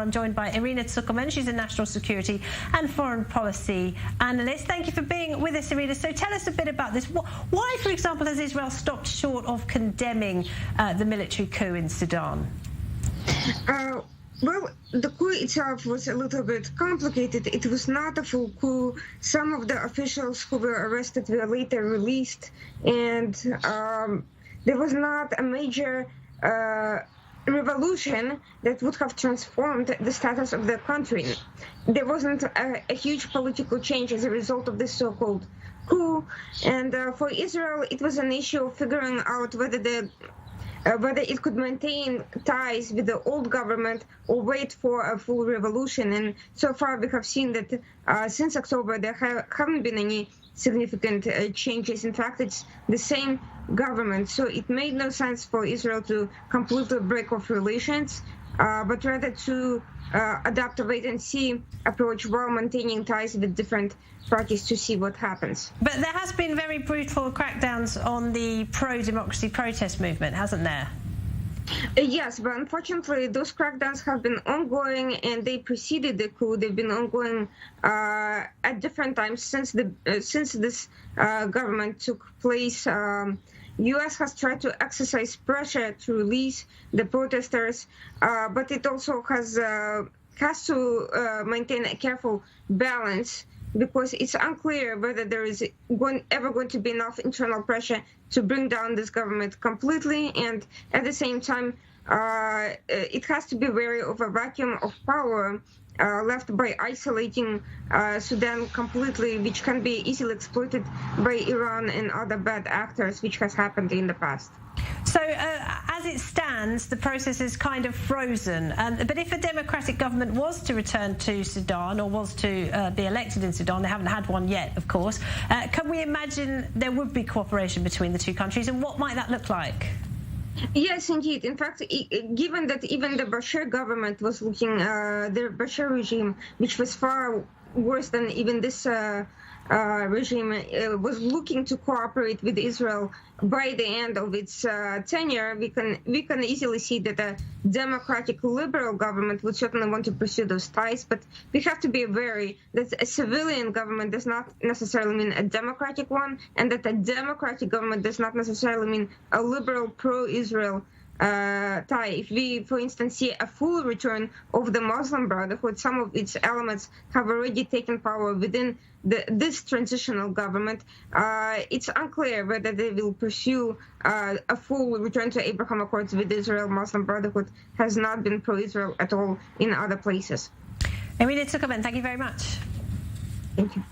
I'm joined by Irina Tsukoman. She's a national security and foreign policy analyst. Thank you for being with us, Irina. So tell us a bit about this. Why, for example, has Israel stopped short of condemning the military coup in Sudan? Well, the coup itself was a little bit complicated. It was not a full coup. Some of the officials who were arrested were later released, and there was not a major revolution that would have transformed the status of the country. There wasn't a huge political change as a result of this so-called coup, and for Israel, it was an issue of figuring out whether it could maintain ties with the old government or wait for a full revolution. And so far we have seen that since October there haven't been any significant changes. In fact, it's the same government. So it made no sense for Israel to completely break off relations, but rather to adopt a wait-and-see approach while maintaining ties with different parties to see what happens. But there has been very brutal crackdowns on the pro-democracy protest movement, hasn't there? Yes, but unfortunately those crackdowns have been ongoing, and they preceded the coup. They've been ongoing at different times since this government took place. U.S. has tried to exercise pressure to release the protesters, but it also has to maintain a careful balance, because it's unclear whether there is ever going to be enough internal pressure to bring down this government completely, and at the same time, it has to be wary of a vacuum of power left by isolating Sudan completely, which can be easily exploited by Iran and other bad actors, which has happened in the past. So as it stands, the process is kind of frozen. But if a democratic government was to return to Sudan, or was to be elected in Sudan, they haven't had one yet, of course, can we imagine there would be cooperation between the two countries, and what might that look like? Yes, indeed. In fact, given that even the Bashir government was looking, the Bashir regime, which was far worse than even this regime, was looking to cooperate with Israel by the end of its tenure, we can easily see that a democratic liberal government would certainly want to pursue those ties. But we have to be wary that a civilian government does not necessarily mean a democratic one, and that a democratic government does not necessarily mean a liberal pro-Israel tie. If we, for instance, see a full return of the Muslim Brotherhood, some of its elements have already taken power within this transitional government. It's unclear whether they will pursue a full return to Abraham Accords with Israel. Muslim Brotherhood has not been pro-Israel at all in other places. Irina Tsukoman, thank you very much. Thank you.